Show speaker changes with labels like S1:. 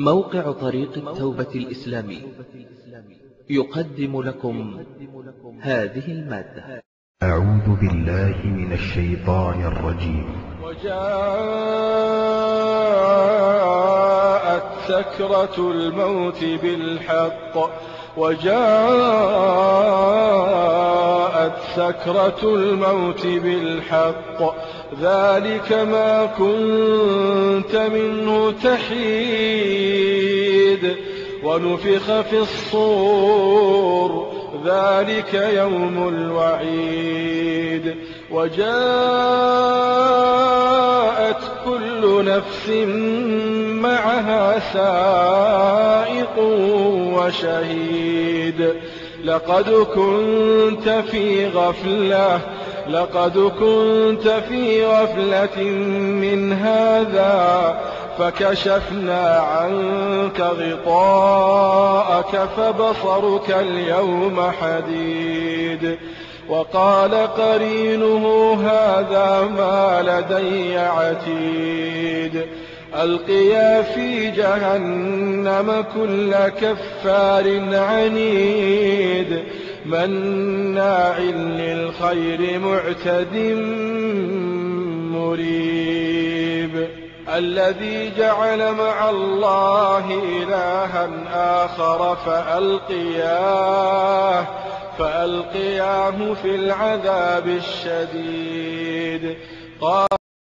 S1: موقع طريق التوبة الإسلامي يقدم لكم هذه المادة.
S2: أعوذ بالله من الشيطان الرجيم.
S3: وجاءت سكرة الموت بالحق ذلك ما كنت منه تحيد ونفخ في الصور ذلك يوم الوعيد وجاءت كل نفس معها سائق وشهيد لقد كنت في غفلة من هذا فكشفنا عنك غطاءك فبصرك اليوم حديد وقال قرينه هذا ما لدي عتيد ألقيا في جهنم كل كفار عنيد مناع للخير معتد مريب الذي جعل مع الله إلها آخر فألقياه في العذاب الشديد.